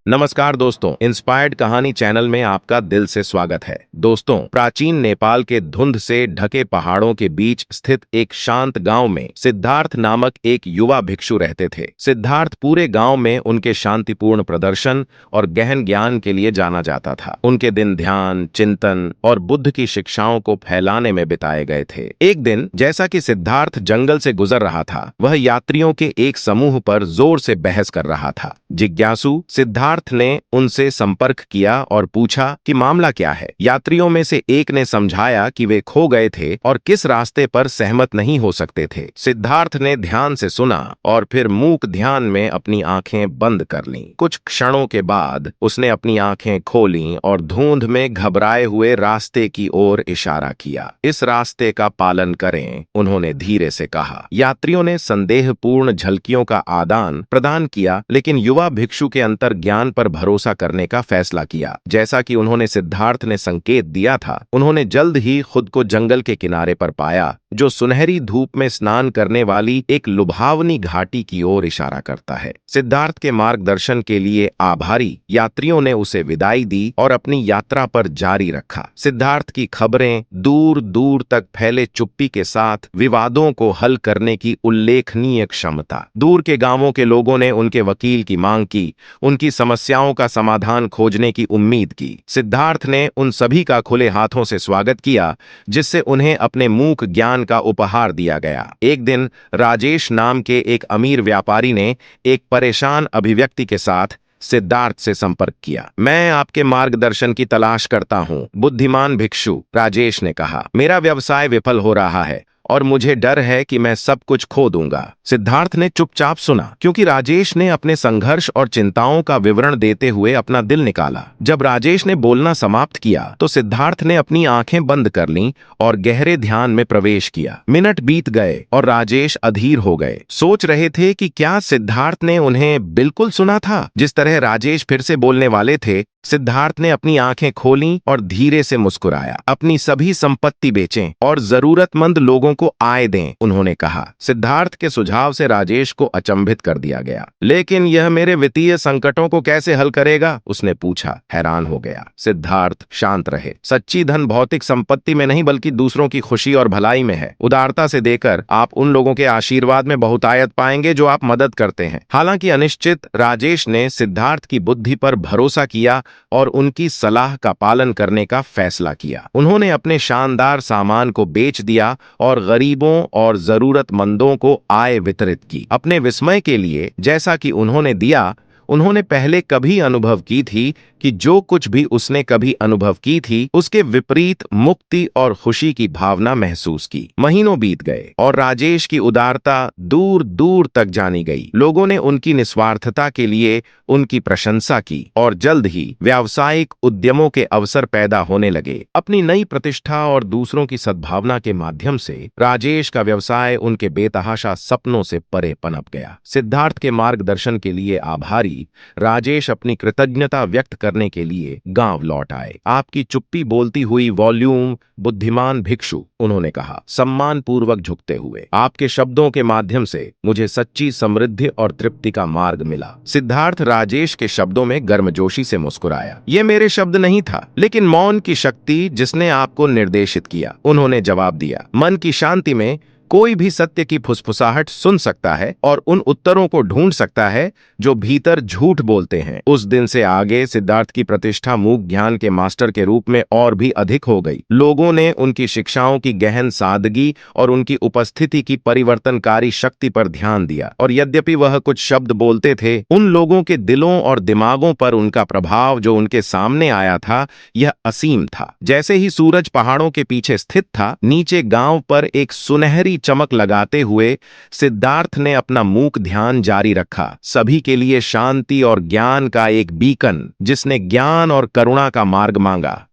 नमस्कार दोस्तों, इंस्पायर्ड कहानी चैनल में आपका दिल से स्वागत है। दोस्तों, प्राचीन नेपाल के धुंध से ढके पहाड़ों के बीच स्थित एक शांत गांव में सिद्धार्थ नामक एक युवा भिक्षु रहते थे। सिद्धार्थ पूरे गांव में उनके शांतिपूर्ण प्रदर्शन और गहन ज्ञान के लिए जाना जाता था। उनके दिन ध्यान, चिंतन और बुद्ध की शिक्षाओं को फैलाने में बिताए गए थे। एक दिन, जैसा कि सिद्धार्थ जंगल से गुजर रहा था, वह यात्रियों के एक समूह पर जोर से बहस कर रहा था। जिज्ञासु सिद्धार्थ ने उनसे संपर्क किया और पूछा कि मामला क्या है। यात्रियों में से एक ने समझाया कि वे खो गए थे और किस रास्ते पर सहमत नहीं हो सकते थे। सिद्धार्थ ने ध्यान से सुना और फिर मूक ध्यान में अपनी आंखें बंद कर लीं। कुछ क्षणों के बाद उसने अपनी आंखें खोलीं और धुंध में घबराए हुए रास्ते की ओर इशारा किया। इस रास्ते का पालन करें, उन्होंने धीरे से कहा। यात्रियों ने संदेहपूर्ण झलकियों का आदान प्रदान किया, लेकिन युवा भिक्षु के अंतर ज्ञान पर भरोसा करने का फैसला किया। जैसा कि उन्होंने सिद्धार्थ ने संकेत दिया था, उन्होंने जल्द ही खुद को जंगल के किनारे पर पाया, जो सुनहरी धूप में स्नान करने वाली एक लुभावनी घाटी की ओर इशारा करता है। सिद्धार्थ के मार्गदर्शन के लिए आभारी यात्रियों ने उसे विदाई दी और अपनी यात्रा पर जारी रखा। सिद्धार्थ की खबरें दूर दूर तक फैले चुप्पी के साथ विवादों को हल करने की उल्लेखनीय क्षमता। दूर के गांवों के लोगों ने उनके वकील की मांग की, उनकी समस्याओं का समाधान खोजने की उम्मीद की। सिद्धार्थ ने उन सभी का खुले हाथों से स्वागत किया, जिससे उन्हें अपने मूक ज्ञान का उपहार दिया गया। एक दिन राजेश नाम के एक अमीर व्यापारी ने एक परेशान अभिव्यक्ति के साथ सिद्धार्थ से संपर्क किया। मैं आपके मार्गदर्शन की तलाश करता हूं, बुद्धिमान भिक्षु, राजेश ने कहा। मेरा व्यवसाय विफल हो रहा है और मुझे डर है कि मैं सब कुछ खो दूंगा। सिद्धार्थ ने चुपचाप सुना, क्योंकि राजेश ने अपने संघर्ष और चिंताओं का विवरण देते हुए अपना दिल निकाला। जब राजेश ने बोलना समाप्त किया, तो सिद्धार्थ ने अपनी आंखें बंद कर लीं और गहरे ध्यान में प्रवेश किया। मिनट बीत गए और राजेश अधीर हो गए। सोच रहे थे कि क्या सिद्धार्थ ने उन्हें बिल्कुल सुना था। जिस तरह राजेश फिर से बोलने वाले थे, सिद्धार्थ ने अपनी आंखें खोलीं और धीरे से मुस्कुराया। अपनी सभी संपत्ति बेचें और जरूरतमंद लोगों को आय दें, उन्होंने कहा। सिद्धार्थ के सुझाव से राजेश को अचंभित कर दिया गया। लेकिन यह मेरे वित्तीय संकटों को कैसे हल करेगा, उसने पूछा। हैरान हो गया। सिद्धार्थ शांत रहे। सच्ची धन भौतिक संपत्ति में नहीं, बल्कि दूसरों की खुशी और भलाई में है। उदारता से देकर आप उन लोगों के आशीर्वाद में बहुतायत पाएंगे जो आप मदद करते हैं। हालांकि अनिश्चित, राजेश ने सिद्धार्थ की बुद्धि पर भरोसा किया और उनकी सलाह का पालन करने का फैसला किया। उन्होंने अपने शानदार सामान को बेच दिया और गरीबों और जरूरतमंदों को आय वितरित की। अपने विस्मय के लिए, जैसा कि उन्होंने दिया, उन्होंने पहले कभी अनुभव की थी कि जो कुछ भी उसने कभी अनुभव की थी, उसके विपरीत मुक्ति और खुशी की भावना महसूस की। महीनों बीत गए और राजेश की उदारता दूर दूर तक जानी गई। लोगों ने उनकी निस्वार्थता के लिए उनकी प्रशंसा की और जल्द ही व्यावसायिक उद्यमों के अवसर पैदा होने लगे। अपनी नई प्रतिष्ठा और दूसरों की सद्भावना के माध्यम से राजेश का व्यवसाय उनके बेतहाशा सपनों से परे पनप गया। सिद्धार्थ के मार्गदर्शन के लिए आभारी राजेश अपनी कृतज्ञता व्यक्त करने के लिए गांव लौट आए। आपकी चुप्पी बोलती हुई वॉल्यूम, बुद्धिमान भिक्षु, उन्होंने कहा, सम्मान पूर्वक झुकते हुए। आपके शब्दों के माध्यम से मुझे सच्ची समृद्धि और तृप्ति का मार्ग मिला। सिद्धार्थ राजेश के शब्दों में गर्मजोशी से मुस्कुराया। ये मेरे शब्द नहीं था, लेकिन मौन की शक्ति जिसने आपको निर्देशित किया, उन्होंने जवाब दिया। मन की शांति में कोई भी सत्य की फुसफुसाहट सुन सकता है और उन उत्तरों को ढूंढ सकता है जो भीतर झूठ बोलते हैं। उस दिन से आगे सिद्धार्थ की प्रतिष्ठा मूक ज्ञान के मास्टर के रूप में और भी अधिक हो गई। लोगों ने उनकी शिक्षाओं की गहन सादगी और उनकी उपस्थिति की परिवर्तनकारी शक्ति पर ध्यान दिया, और यद्यपि वह कुछ शब्द बोलते थे, उन लोगों के दिलों और दिमागों पर उनका प्रभाव जो उनके सामने आया था, यह असीम था। जैसे ही सूरज पहाड़ों के पीछे स्थित था, नीचे गांव पर एक सुनहरी चमक लगाते हुए सिद्धार्थ ने अपना मूक ध्यान जारी रखा। सभी के लिए शांति और ज्ञान का एक बीकन, जिसने ज्ञान और करुणा का मार्ग मांगा।